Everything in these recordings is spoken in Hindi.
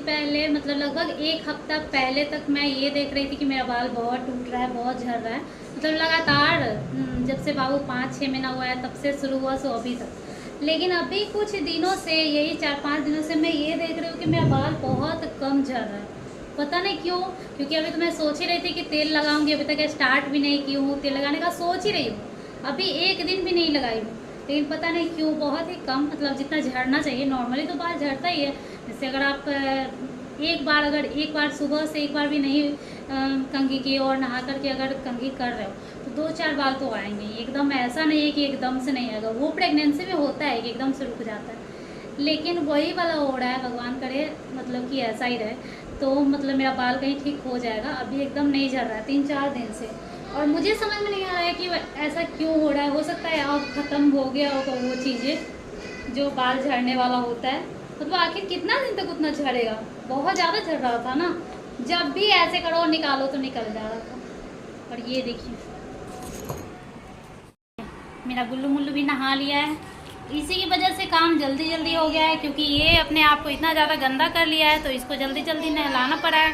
पहले मतलब लगभग एक हफ्ता पहले तक मैं ये देख रही थी कि मेरा बाल बहुत टूट रहा है, बहुत झड़ रहा है। मतलब लगातार जब से बाबू 5-6 महीना हुआ है तब से शुरू हुआ सो अभी तक। लेकिन अभी कुछ दिनों से, यही 4-5 दिनों से मैं ये देख रही हूँ कि मेरा बाल बहुत कम झड़ रहा है। पता नहीं क्यों, क्योंकि अभी तो मैं सोच ही रही थी कि तेल लगाऊंगी, अभी तक स्टार्ट भी नहीं की हूँ, तेल लगाने का सोच ही रही हूँ, अभी एक दिन भी नहीं लगाई हूँ। लेकिन पता नहीं क्यों बहुत ही कम, मतलब जितना झड़ना चाहिए, नॉर्मली तो बाल झड़ता ही है। जैसे अगर आप एक बार सुबह से एक बार भी नहीं कंघी की और नहा करके अगर कंघी कर रहे हो तो 2-4 बाल तो आएंगे। एकदम ऐसा नहीं है कि एकदम से नहीं आएगा, वो प्रेगनेंसी में होता है कि एकदम से रुक जाता है, लेकिन वही वाला हो रहा है। भगवान करे मतलब कि ऐसा ही रहे, तो मतलब मेरा बाल कहीं ठीक हो जाएगा। अभी एकदम नहीं झड़ रहा है 3-4 दिन से, और मुझे समझ में नहीं आ रहा है कि ऐसा क्यों हो रहा है। हो सकता है अब ख़त्म हो गया होगा वो चीज़ें जो बाल झड़ने वाला होता है। मतलब आखिर कितना दिन तक उतना झड़ेगा, बहुत ज़्यादा झड़ रहा था ना, जब भी ऐसे करो निकालो तो निकल जा रहा था। और ये देखिए मेरा गुल्लू मुल्लू भी नहा लिया है, इसी की वजह से काम जल्दी जल्दी हो गया है, क्योंकि ये अपने आप को इतना ज़्यादा गंदा कर लिया है तो इसको जल्दी जल्दी नहलाना पड़ा है।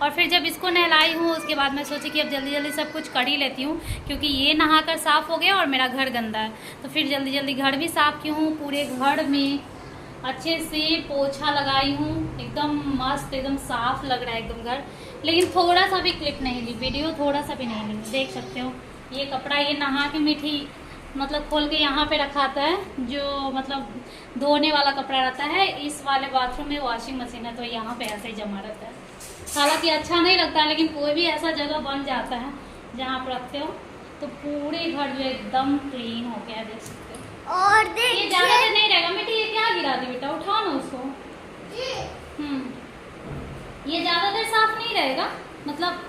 और फिर जब इसको नहलाई हूँ उसके बाद मैं सोची कि अब जल्दी जल्दी सब कुछ कर ही लेती हूँ, क्योंकि ये नहाकर साफ़ हो गया और मेरा घर गंदा है, तो फिर जल्दी जल्दी घर भी साफ़ की हूँ। पूरे घर में अच्छे से पोछा लगाई हूँ, एकदम मस्त, एकदम साफ़ लग रहा है एकदम घर। लेकिन थोड़ा सा भी क्लिप नहीं ली, वीडियो थोड़ा सा भी नहीं ली, देख सकते हो। ये कपड़ा ये नहा के मीठी मतलब खोल के यहाँ पे रखा था है, जो मतलब धोने वाला कपड़ा रहता है। इस वाले बाथरूम में वॉशिंग मशीन है तो यहाँ पे ऐसे ही जमा रहता है। हालांकि अच्छा नहीं लगता है, लेकिन कोई भी ऐसा जगह बन जाता है जहाँ आप रखते हो तो पूरे घर जो एकदम क्लीन हो गया, देख सकते हो। और ये ज़्यादा देर नहीं रहेगा बेटी, ये क्या गिरा दी बेटा, उठाओ ना उसको। ये ज़्यादा देर साफ नहीं रहेगा। मतलब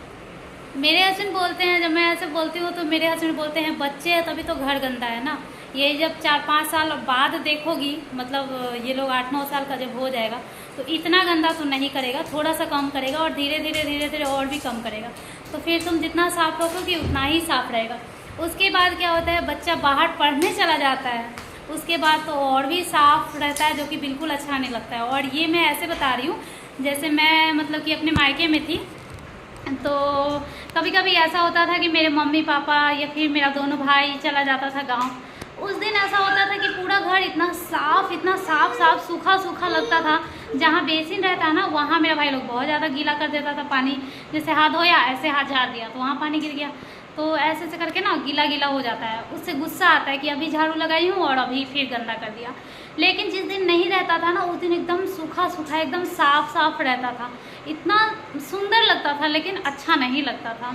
मेरे हस्बैंड बोलते हैं, जब मैं ऐसे बोलती हूँ तो मेरे हस्बैंड बोलते हैं बच्चे हैं तभी तो घर गंदा है ना। ये जब 4-5 साल बाद देखोगी, मतलब ये लोग 8-9 साल का जब हो जाएगा तो इतना गंदा तो नहीं करेगा, थोड़ा सा कम करेगा और धीरे धीरे और भी कम करेगा। तो फिर तुम जितना साफ रखोगी उतना ही साफ रहेगा। उसके बाद क्या होता है, बच्चा बाहर पढ़ने चला जाता है, उसके बाद तो और भी साफ रहता है, जो कि बिल्कुल अच्छा नहीं लगता है। और ये मैं ऐसे बता रही हूँ, जैसे मैं मतलब कि अपने मायके में थी तो कभी कभी ऐसा होता था कि मेरे मम्मी पापा या फिर मेरा दोनों भाई चला जाता था गांव। उस दिन ऐसा होता था कि पूरा घर इतना साफ सूखा सूखा लगता था। जहाँ बेसिन रहता है ना वहाँ मेरा भाई लोग बहुत ज़्यादा गीला कर देता था पानी, जैसे हाथ धोया ऐसे हाथ झाड़ दिया तो वहाँ पानी गिर गया, तो ऐसे ऐसे करके ना गीला गीला हो जाता है। उससे गुस्सा आता है कि अभी झाड़ू लगाई हूँ और अभी फिर गंदा कर दिया। लेकिन जिस दिन नहीं रहता था ना उस दिन एकदम सूखा सूखा एकदम साफ रहता था, इतना सुंदर लगता था, लेकिन अच्छा नहीं लगता था।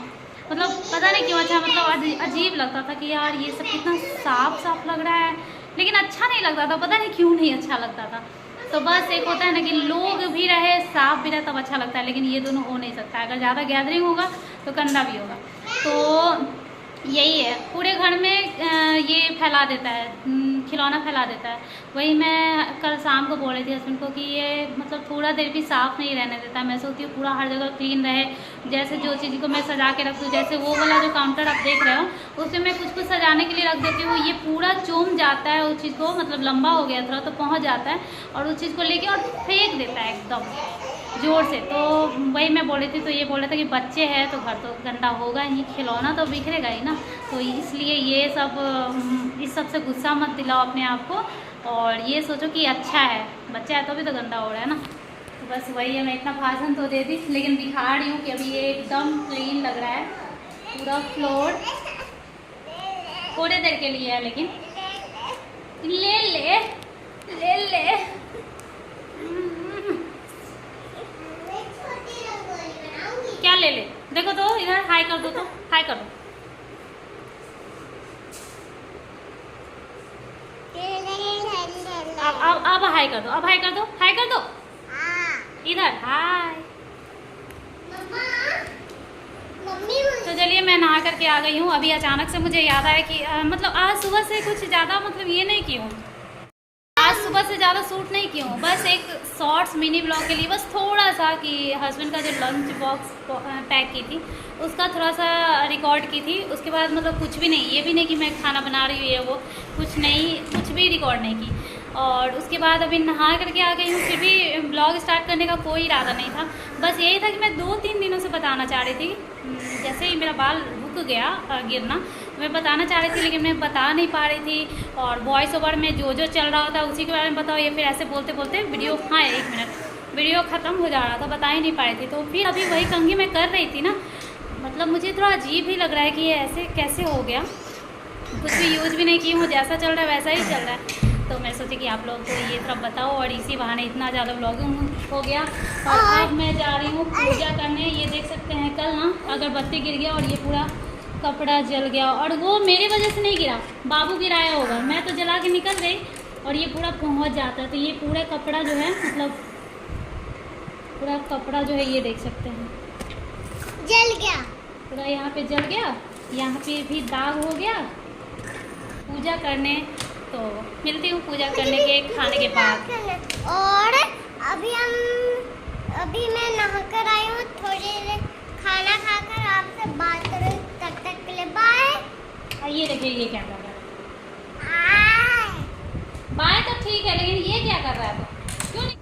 मतलब पता नहीं क्यों अच्छा, मतलब अजीब लगता था कि यार ये सब कितना साफ लग रहा है, लेकिन अच्छा नहीं लगता था, पता नहीं क्यों नहीं अच्छा लगता था। तो बस एक होता है ना कि लोग भी रहे साफ भी रहे तब अच्छा लगता है, लेकिन ये दोनों हो नहीं सकता। अगर ज़्यादा गैदरिंग होगा तो गंदा भी होगा। तो यही है, पूरे घर में ये फैला देता है, खिलौना फैला देता है। वही मैं कल शाम को बोल रही थी हस्बैंड को कि ये मतलब थोड़ा देर भी साफ़ नहीं रहने देता है। मैं सोचती हूँ पूरा हर जगह क्लीन रहे, जैसे जो चीज़ को मैं सजा के रखती हूँ, जैसे वो वाला जो काउंटर आप देख रहे हो उसमें मैं कुछ सजाने के लिए रख देती हूँ, ये पूरा चूम जाता है उस चीज़ को, मतलब लंबा हो गया थोड़ा तो पहुँच जाता है और उस चीज़ को लेके और फेंक देता है एकदम ज़ोर से। तो वही मैं बोल रही थी, तो ये बोल रहा था कि बच्चे हैं तो घर तो गंदा होगा ही, खिलौना तो बिखरेगा ही ना, तो इसलिए ये सब इस सब से गुस्सा मत दिलाओ अपने आप को, और ये सोचो कि अच्छा है, बच्चा है तो भी तो गंदा हो रहा है ना। तो बस वही है, मैं इतना भाषण तो दे दी, लेकिन दिखा रही हूँ कि अभी ये एकदम क्लीन लग रहा है पूरा फ्लोर। थोड़ी देर के लिए है, लेकिन ले ले ले ले क्या ले ले, देखो तो इधर हाई कर दो, तो हाई कर दो। अब हाई कर दो, अब हाई कर दो, हाई कर दो इधर, हाय। तो चलिए मैं नहा करके आ गई हूँ। अभी अचानक से मुझे याद आया कि मतलब आज सुबह से कुछ ज़्यादा मतलब ये नहीं की हूँ, आज सुबह से ज़्यादा शूट नहीं की हूँ, बस एक शॉर्ट्स मिनी ब्लॉग के लिए बस थोड़ा सा कि हस्बैंड का जो लंच बॉक्स पैक की थी उसका थोड़ा सा रिकॉर्ड की थी। उसके बाद मतलब कुछ भी नहीं, ये भी नहीं कि मैं खाना बना रही हूँ ये वो, कुछ नहीं, कुछ भी रिकॉर्ड नहीं की। और उसके बाद अभी नहा करके आ गई हूँ। फिर भी ब्लॉग स्टार्ट करने का कोई इरादा नहीं था, बस यही था कि मैं 2-3 दिनों से बताना चाह रही थी। जैसे ही मेरा बाल रुक गया गिरना, मैं बताना चाह रही थी लेकिन मैं बता नहीं पा रही थी। और वॉइस ओवर में जो चल रहा था उसी के बारे में बताओ, ये फिर ऐसे बोलते बोलते वीडियो, हाँ 1 मिनट, वीडियो ख़त्म हो जा रहा था, बता ही नहीं पा रही थी। तो फिर अभी वही कंघी मैं कर रही थी ना, मतलब मुझे थोड़ा अजीब ही लग रहा है कि ये ऐसे कैसे हो गया। कुछ भी यूज़ भी नहीं की हूँ, जैसा चल रहा है वैसा ही चल रहा है। तो मैं सोची कि आप लोगों को ये तरफ बताओ, और इसी बहाने इतना ज़्यादा व्लॉगिंग हो गया। और अब मैं जा रही हूँ पूजा करने। ये देख सकते हैं कल ना अगरबत्ती गिर गया और ये पूरा कपड़ा जल गया, और वो मेरी वजह से नहीं गिरा, बाबू गिराया होगा। मैं तो जला के निकल गई और ये पूरा पहुँच जाता है। तो ये पूरा कपड़ा जो है, मतलब पूरा कपड़ा जो है ये देख सकते हैं जल गया, पूरा यहाँ पे जल गया, यहाँ पे भी दाग हो गया। पूजा करने तो मिलती हूँ पूजा करने के खाने के बाद। और अभी मैं नहा कर आई हूँ, थोड़ी देर खाना खाकर आपसे बात करूँ, तब तक के लिए बाय। ये देखिए ये क्या कर रहा है, बाय तो ठीक है, लेकिन ये क्या कर रहा है, क्यों नहीं?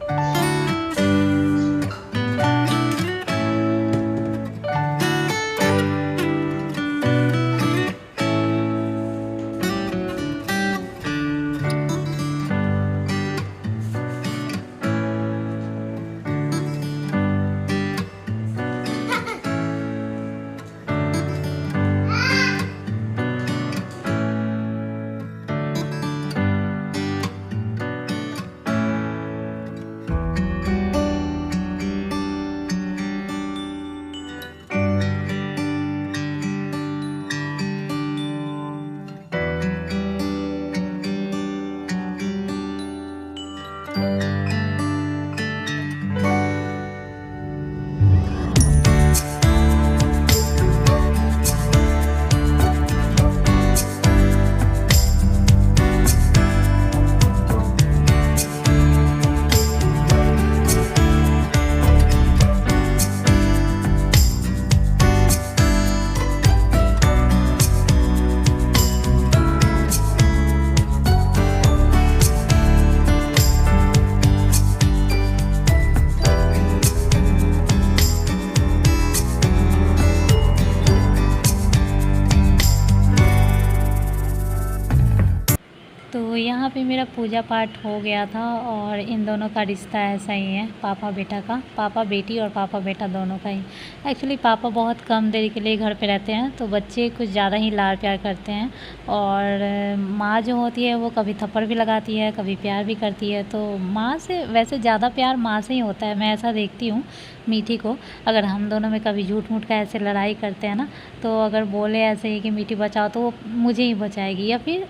तो यहाँ पे मेरा पूजा पाठ हो गया था, और इन दोनों का रिश्ता ऐसा ही है, पापा बेटा का, पापा बेटी और पापा बेटा दोनों का ही। एक्चुअली पापा बहुत कम देर के लिए घर पे रहते हैं, तो बच्चे कुछ ज़्यादा ही लाड प्यार करते हैं। और माँ जो होती है वो कभी थप्पड़ भी लगाती है, कभी प्यार भी करती है। तो माँ से वैसे ज़्यादा प्यार माँ से ही होता है, मैं ऐसा देखती हूँ मीठी को। अगर हम दोनों में कभी झूठ मूठ का ऐसे लड़ाई करते हैं ना, तो अगर बोले ऐसे ही कि मीठी बचाओ, तो वो मुझे ही बचाएगी। या फिर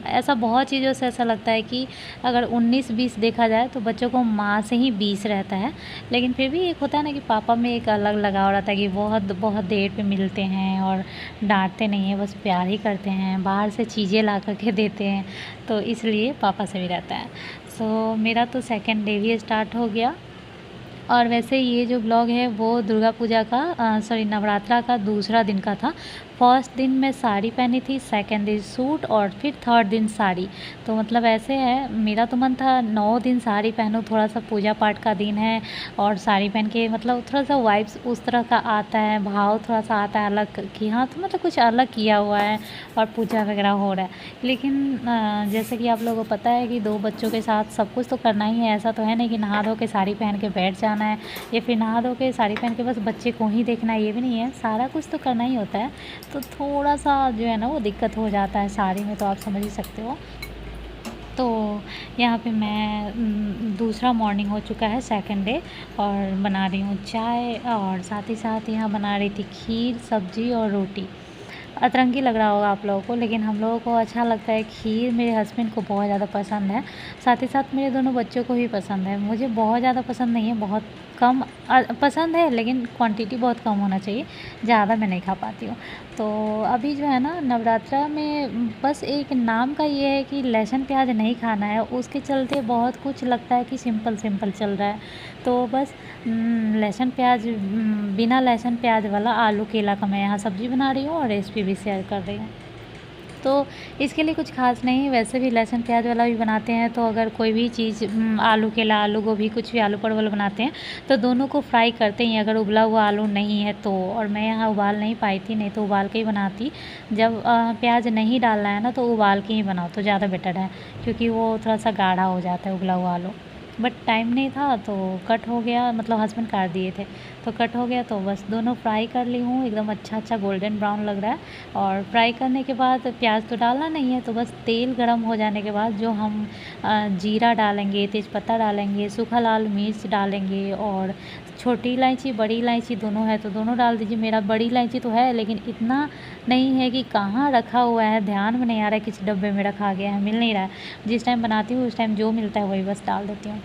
ऐसा बहुत चीज़ों से ऐसा लगता है कि अगर 19-20 देखा जाए तो बच्चों को माँ से ही 20 रहता है। लेकिन फिर भी एक होता है ना कि पापा में एक अलग लगाव रहता है कि बहुत बहुत देर पे मिलते हैं, और डांटते नहीं हैं, बस प्यार ही करते हैं, बाहर से चीज़ें ला करके देते हैं, तो इसलिए पापा से भी रहता है। सो मेरा तो सेकेंड डे भी स्टार्ट हो गया। और वैसे ये जो ब्लॉग है वो दुर्गा पूजा का नवरात्रा का दूसरा दिन का था। फर्स्ट दिन मैं साड़ी पहनी थी, सेकंड दिन सूट, और फिर थर्ड दिन साड़ी। तो मतलब ऐसे है, मेरा तो मन था 9 दिन साड़ी पहनूँ, थोड़ा सा पूजा पाठ का दिन है, और साड़ी पहन के मतलब थोड़ा सा वाइब्स उस तरह का आता है, भाव थोड़ा सा आता है अलग कि हाँ, तो मतलब कुछ अलग किया हुआ है और पूजा वगैरह हो रहा है। लेकिन जैसे कि आप लोगों को पता है कि 2 बच्चों के साथ सब कुछ तो करना ही है। ऐसा तो है नहीं कि नहा धो के साड़ी पहन के बैठ जाना है, या फिर नहा धो के साड़ी पहन के बस बच्चे को ही देखना है, ये भी नहीं है, सारा कुछ तो करना ही होता है। तो थोड़ा सा जो है ना वो दिक्कत हो जाता है साड़ी में, तो आप समझ ही सकते हो। तो यहाँ पे मैं दूसरा मॉर्निंग हो चुका है, सेकंड डे, और बना रही हूँ चाय, और साथ ही साथ यहाँ बना रही थी खीर, सब्जी और रोटी। अतरंगी लग रहा होगा आप लोगों को, लेकिन हम लोगों को अच्छा लगता है खीर। मेरे हस्बैंड को बहुत ज़्यादा पसंद है, साथ ही साथ मेरे दोनों बच्चों को भी पसंद है। मुझे बहुत ज़्यादा पसंद नहीं है, बहुत कम पसंद है, लेकिन क्वांटिटी बहुत कम होना चाहिए, ज़्यादा मैं नहीं खा पाती हूँ। तो अभी जो है ना नवरात्रा में बस एक नाम का ये है कि लहसुन प्याज नहीं खाना है, उसके चलते बहुत कुछ लगता है कि सिंपल सिंपल चल रहा है। तो बस लहसुन प्याज, बिना लहसुन प्याज वाला आलू केला का मैं यहाँ सब्ज़ी बना रही हूँ और रेसिपी भी शेयर कर रही हूँ। तो इसके लिए कुछ खास नहीं, वैसे भी लहसुन प्याज वाला भी बनाते हैं। तो अगर कोई भी चीज़ आलू के ला आलू गोभी कुछ भी आलू परवल बनाते हैं तो दोनों को फ्राई करते ही, अगर उबला हुआ आलू नहीं है तो। और मैं यहाँ उबाल नहीं पाई थी, नहीं तो उबाल के ही बनाती। जब प्याज नहीं डालना है ना तो उबाल के ही बनाओ तो ज़्यादा बेटर है, क्योंकि वो थोड़ा सा गाढ़ा हो जाता है उबला हुआ आलू। बट टाइम नहीं था तो कट हो गया, मतलब हस्बैंड काट दिए थे तो कट हो गया। तो बस दोनों फ्राई कर ली हूँ, एकदम अच्छा गोल्डन ब्राउन लग रहा है। और फ्राई करने के बाद प्याज तो डालना नहीं है, तो बस तेल गरम हो जाने के बाद जो हम जीरा डालेंगे, तेज़पत्ता डालेंगे, सूखा लाल मिर्च डालेंगे, और छोटी इलायची बड़ी इलायची दोनों है तो दोनों डाल दीजिए। मेरा बड़ी इलायची तो है लेकिन इतना नहीं है कि कहाँ रखा हुआ है, ध्यान में नहीं आ रहा है, किसी डब्बे में रखा गया है, मिल नहीं रहा है। जिस टाइम बनाती हूँ उस टाइम जो मिलता है वही बस डाल देती हूँ।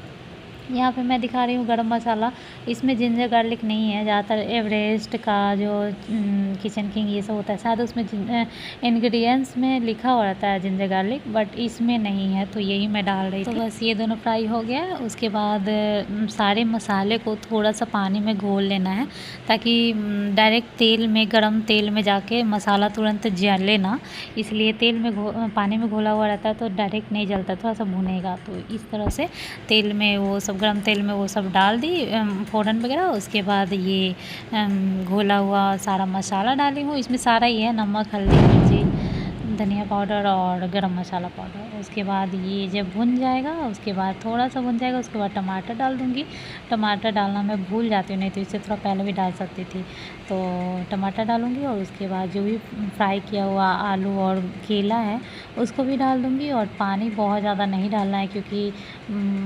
यहाँ पे मैं दिखा रही हूँ गरम मसाला, इसमें जिंजर गार्लिक नहीं है। ज़्यादातर एवरेस्ट का जो किचन किंग ये सब होता है, शायद उसमें इंग्रेडिएंट्स में लिखा हुआ रहता है जिंजर गार्लिक, बट इसमें नहीं है तो यही मैं डाल रही थी। तो बस ये दोनों फ्राई हो गया। उसके बाद सारे मसाले को थोड़ा सा पानी में घोल लेना है, ताकि डायरेक्ट तेल में, गरम तेल में जाके मसाला तुरंत जले ना, इसलिए तेल में पानी में घोला हुआ रहता है तो डायरेक्ट नहीं जलता, थोड़ा सा भुनेगा। तो इस तरह से तेल में वो सब, गरम तेल में वो सब डाल दी फ़ोरन वगैरह। उसके बाद ये घोला हुआ सारा मसाला डाली हूँ, इसमें सारा ही है, नमक, हल्दी, मिर्ची, धनिया पाउडर और गरम मसाला पाउडर। उसके बाद ये जब भुन जाएगा, उसके बाद थोड़ा सा भुन जाएगा, उसके बाद टमाटर डाल दूँगी। टमाटर डालना मैं भूल जाती हूँ, नहीं तो इससे थोड़ा पहले भी डाल सकती थी। तो टमाटर डालूँगी और उसके बाद जो भी फ्राई किया हुआ आलू और केला है उसको भी डाल दूँगी। और पानी बहुत ज़्यादा नहीं डालना है, क्योंकि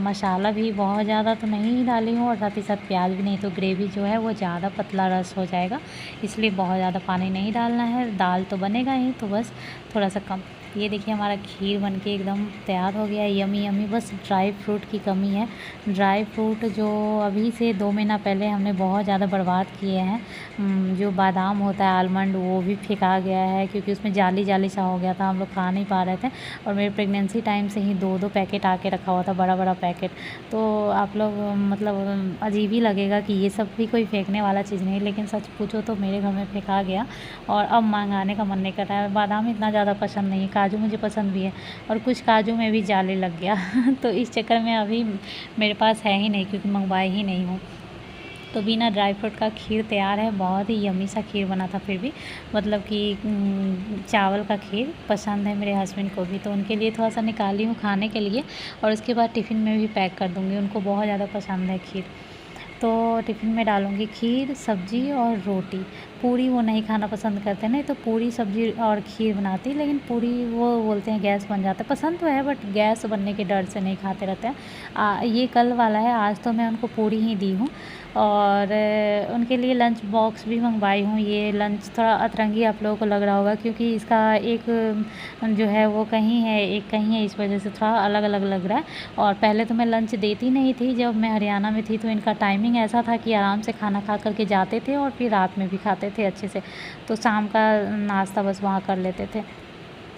मसाला भी बहुत ज़्यादा तो नहीं डाली हूँ और साथ ही साथ प्याज भी नहीं, तो ग्रेवी जो है वो ज़्यादा पतला रस हो जाएगा, इसलिए बहुत ज़्यादा पानी नहीं डालना है। दाल तो बनेगा ही तो बस थोड़ा सा कम। ये देखिए हमारा खीर बनके एकदम तैयार हो गया है, यमी यमी। बस ड्राई फ्रूट की कमी है। ड्राई फ्रूट जो अभी से 2 महीना पहले हमने बहुत ज़्यादा बर्बाद किए हैं। जो बादाम होता है, आलमंड, वो भी फेंका गया है, क्योंकि उसमें जाली जाली सा हो गया था, हम लोग खा नहीं पा रहे थे। और मेरे प्रेगनेंसी टाइम से ही 2-2 पैकेट आके रखा हुआ था, बड़ा बड़ा पैकेट। तो आप लोग मतलब अजीब ही लगेगा कि ये सब भी कोई फेंकने वाला चीज़ नहीं, लेकिन सच पूछो तो मेरे घर में फेंका गया और अब मंगाने का मन नहीं कर रहा है। बादाम इतना ज़्यादा पसंद नहीं, काजू मुझे पसंद भी है, और कुछ काजू में भी जाली लग गया तो इस चक्कर में अभी मेरे पास है ही नहीं, क्योंकि मंगवाई ही नहीं हूँ। तो बिना ड्राई फ्रूट का खीर तैयार है। बहुत ही यमी सा खीर बना था, फिर भी मतलब कि चावल का खीर पसंद है मेरे हस्बैंड को भी, तो उनके लिए थोड़ा सा निकाली हूँ खाने के लिए, और उसके बाद टिफ़िन में भी पैक कर दूँगी। उनको बहुत ज़्यादा पसंद है खीर, तो टिफ़िन में डालूँगी खीर, सब्ज़ी और रोटी। पूरी वो नहीं खाना पसंद करते, नहीं तो पूरी सब्ज़ी और खीर बनाती, लेकिन पूरी वो बोलते हैं गैस बन जाता है। पसंद तो है बट गैस बनने के डर से नहीं खाते रहते हैं। ये कल वाला है, आज तो मैं उनको पूरी ही दी हूँ। और उनके लिए लंच बॉक्स भी मंगवाई हूँ। ये लंच थोड़ा अतरंगी आप लोगों को लग रहा होगा, क्योंकि इसका एक जो है वो कहीं है, एक कहीं है, इस वजह से थोड़ा अलग अलग लग रहा है। और पहले तो मैं लंच देती नहीं थी, जब मैं हरियाणा में थी तो इनका टाइमिंग ऐसा था कि आराम से खाना खा करके जाते थे और फिर रात में भी खाते थे अच्छे से, तो शाम का नाश्ता बस वहाँ कर लेते थे।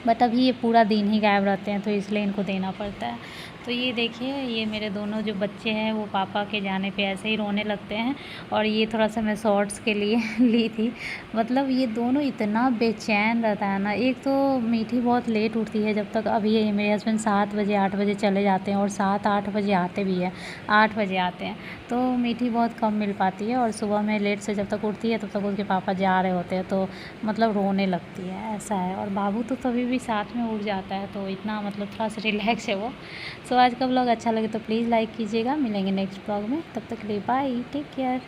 बट अभी ये पूरा दिन ही गायब रहते हैं, तो इसलिए इनको देना पड़ता है। तो ये देखिए, ये मेरे दोनों जो बच्चे हैं वो पापा के जाने पे ऐसे ही रोने लगते हैं। और ये थोड़ा सा मैं शॉर्ट्स के लिए ली थी। मतलब ये दोनों इतना बेचैन रहता है ना। एक तो मीठी बहुत लेट उठती है, जब तक अभी ये मेरे हस्बैंड 7 बजे 8 बजे चले जाते हैं और 7-8 बजे आते भी हैं, 8 बजे आते हैं, तो मीठी बहुत कम मिल पाती है। और सुबह में लेट से जब तक उठती है तब तक उसके पापा जा रहे होते हैं, तो मतलब रोने लगती है, ऐसा है। और बाबू तो तभी भी साथ में उठ जाता है, तो इतना मतलब थोड़ा सा रिलैक्स है वो। सो आज का ब्लॉग अच्छा लगे तो प्लीज़ लाइक कीजिएगा। मिलेंगे नेक्स्ट ब्लॉग में, तब तक के लिए बाय, टेक केयर।